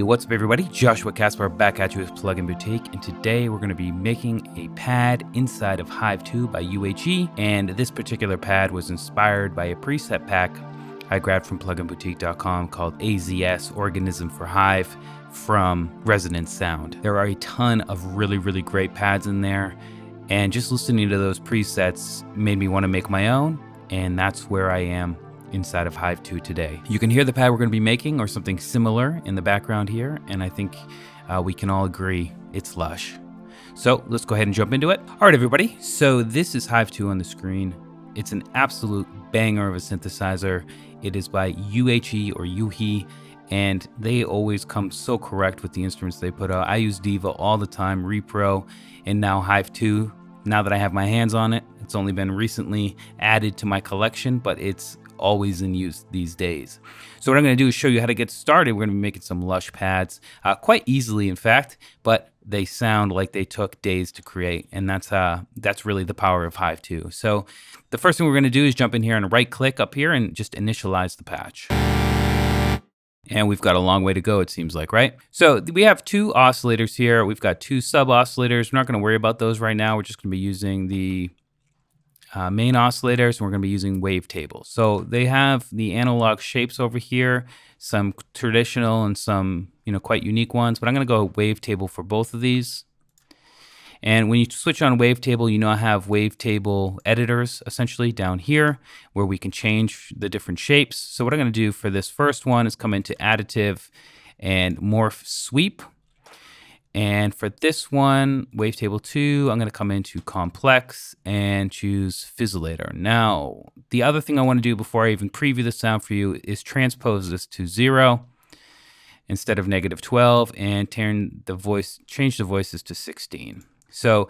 what's up everybody? Joshua Casper back at you with Plugin Boutique, and today we're going to be making a pad inside of Hive 2 by U-he, and this particular pad was inspired by a preset pack I grabbed from pluginboutique.com called AZ2 Organism Hive from Resonance Sound. There are a ton of really great pads in there, and just listening to those presets made me want to make my own, and that's where I am inside of Hive 2 today. You can hear the pad we're going to be making or something similar in the background here, and I think we can all agree it's lush. So let's go ahead and jump into it. All right, everybody. So this is Hive 2 on the screen. It's an absolute banger of a synthesizer. It is by U-he or U-he, and they always come so correct with the instruments they put out. I use Diva all the time, Repro, and now Hive 2. Now that I have my hands on it, it's only been recently added to my collection, but it's always in use these days. So what I'm going to do is show you how to get started. We're going to be making some lush pads quite easily, in fact, but they sound like they took days to create, and that's really the power of Hive 2. So the first thing we're going to do is jump in here and right click up here and just initialize the patch. And we've got a long way to go, it seems like, right? So we have two oscillators here. We've got two sub-oscillators. We're not going to worry about those right now. We're just going to be using the main oscillators, and we're going to be using wavetables. So they have the analog shapes over here, some traditional and some quite unique ones, but I'm going to go wavetable for both of these. And when you switch on wavetable, I have wavetable editors essentially down here where we can change the different shapes. So what I'm going to do for this first one is come into additive and morph sweep. And for this one, wavetable 2, I'm going to come into complex and choose fizzillator. Now, the other thing I want to do before I even preview the sound for you is transpose this to 0 instead of -12 and change the voices to 16. So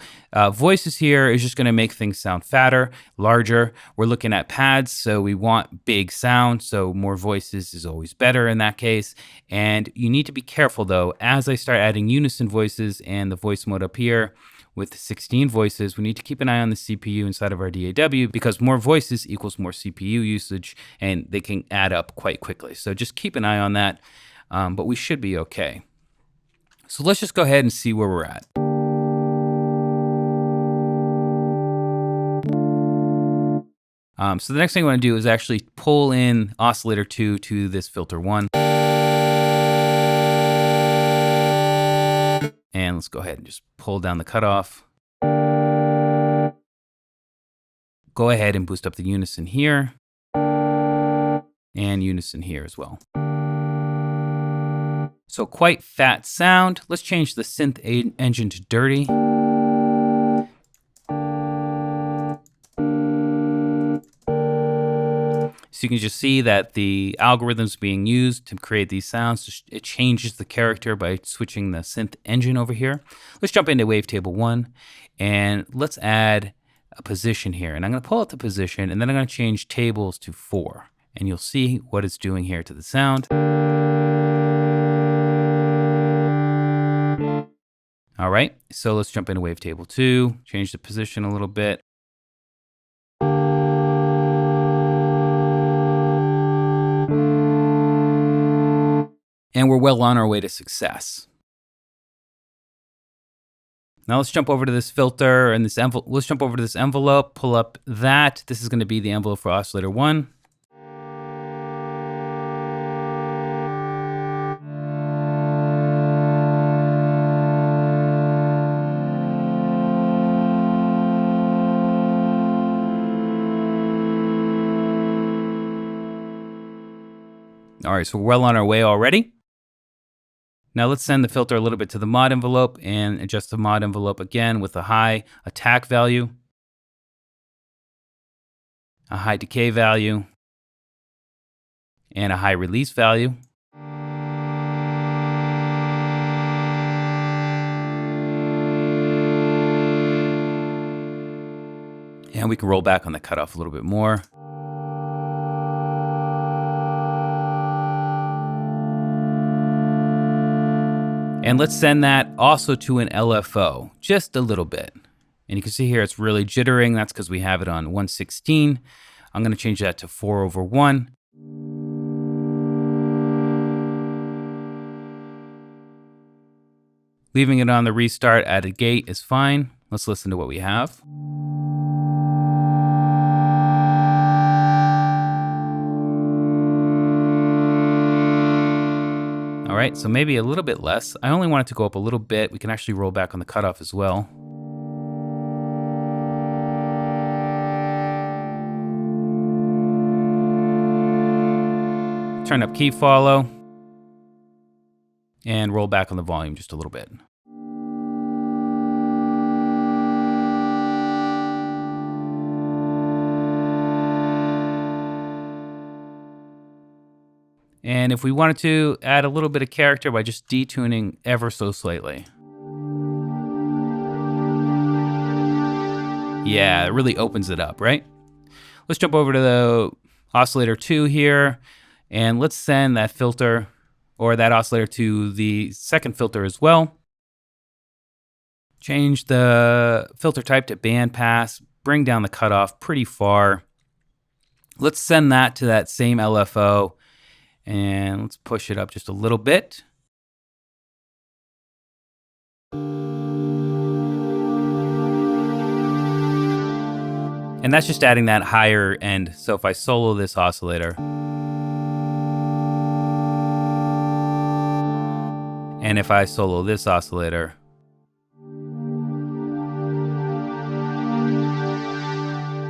voices here is just going to make things sound fatter, larger. We're looking at pads, so we want big sound, so more voices is always better in that case. And you need to be careful though, as I start adding unison voices and the voice mode up here with 16 voices, we need to keep an eye on the CPU inside of our DAW because more voices equals more CPU usage, and they can add up quite quickly. So just keep an eye on that, but we should be okay. So let's just go ahead and see where we're at. So the next thing I want to do is actually pull in oscillator 2 to this filter 1. And let's go ahead and just pull down the cutoff. Go ahead and boost up the unison here. And unison here as well. So quite fat sound. Let's change the synth engine to dirty. So you can just see that the algorithms being used to create these sounds, it changes the character by switching the synth engine over here. Let's jump into wavetable 1 and let's add a position here. And I'm going to pull out the position, and then I'm going to change tables to 4. And you'll see what it's doing here to the sound. All right, so let's jump into wavetable 2, change the position a little bit. And we're well on our way to success. Now let's jump over to this filter and this envelope. Let's jump over to this envelope, pull up that. This is going to be the envelope for oscillator 1. All right, so we're well on our way already. Now let's send the filter a little bit to the mod envelope and adjust the mod envelope again with a high attack value, a high decay value, and a high release value. And we can roll back on the cutoff a little bit more. And let's send that also to an LFO, just a little bit. And you can see here it's really jittering. That's because we have it on 116. I'm going to change that to 4/1. 1. Leaving it on the restart at a gate is fine. Let's listen to what we have. All right, so maybe a little bit less. I only want it to go up a little bit. We can actually roll back on the cutoff as well. Turn up key follow and roll back on the volume just a little bit. And if we wanted to add a little bit of character by just detuning ever so slightly. Yeah, it really opens it up, right? Let's jump over to the oscillator 2 here, and let's send that filter or that oscillator to the second filter as well. Change the filter type to bandpass, bring down the cutoff pretty far. Let's send that to that same LFO, and let's push it up just a little bit. And that's just adding that higher end. So if I solo this oscillator, and if I solo this oscillator,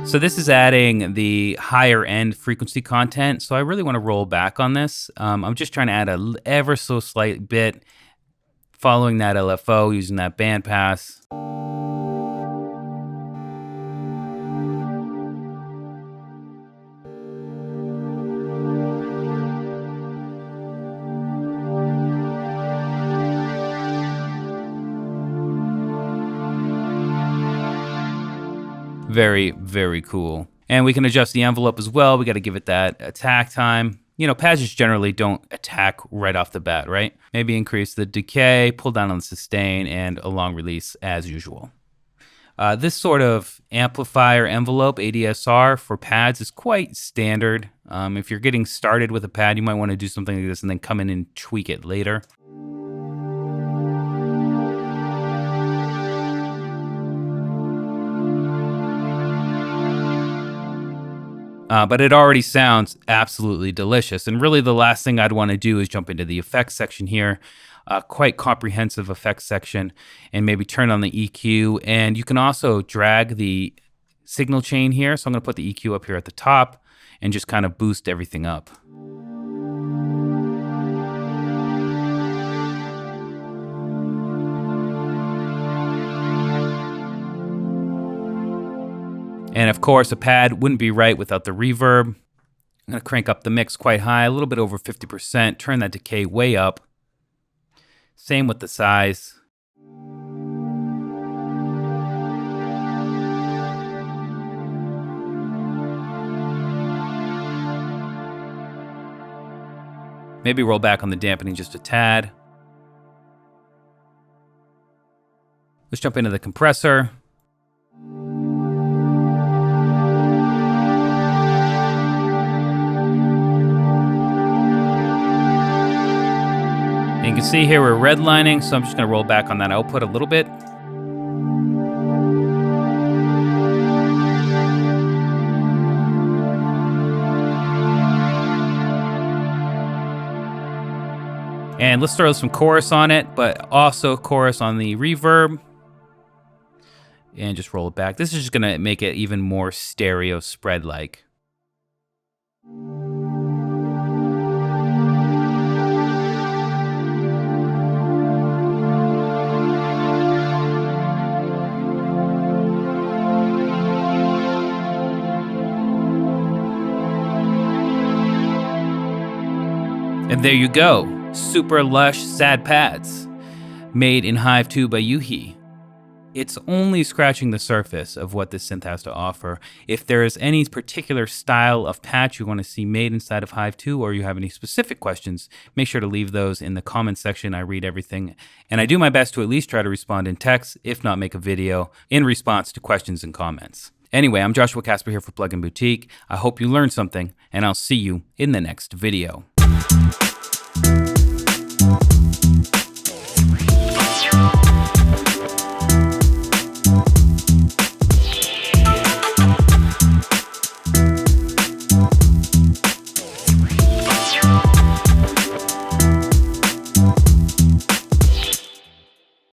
so this is adding the higher end frequency content. So I really want to roll back on this. I'm just trying to add a ever so slight bit, following that LFO, using that bandpass. Very, very cool. And we can adjust the envelope as well. We got to give it that attack time. You know, pads just generally don't attack right off the bat, right? Maybe increase the decay, pull down on the sustain, and a long release as usual. This sort of amplifier envelope, ADSR, for pads is quite standard. If you're getting started with a pad, you might want to do something like this and then come in and tweak it later. But it already sounds absolutely delicious. And really the last thing I'd want to do is jump into the effects section here, quite comprehensive effects section, and maybe turn on the EQ. And you can also drag the signal chain here. So I'm going to put the EQ up here at the top and just kind of boost everything up. And of course, a pad wouldn't be right without the reverb. I'm gonna crank up the mix quite high, a little bit over 50%, turn that decay way up. Same with the size. Maybe roll back on the dampening just a tad. Let's jump into the compressor. And you can see here we're redlining, so I'm just gonna roll back on that output a little bit. And let's throw some chorus on it, but also chorus on the reverb. And just roll it back. This is just gonna make it even more stereo spread-like. And there you go, super lush sad pads, made in Hive 2 by U-he. It's only scratching the surface of what this synth has to offer. If there is any particular style of patch you want to see made inside of Hive 2, or you have any specific questions, make sure to leave those in the comments section. I read everything, and I do my best to at least try to respond in text, if not make a video, in response to questions and comments. Anyway, I'm Joshua Casper here for Plugin Boutique. I hope you learned something, and I'll see you in the next video.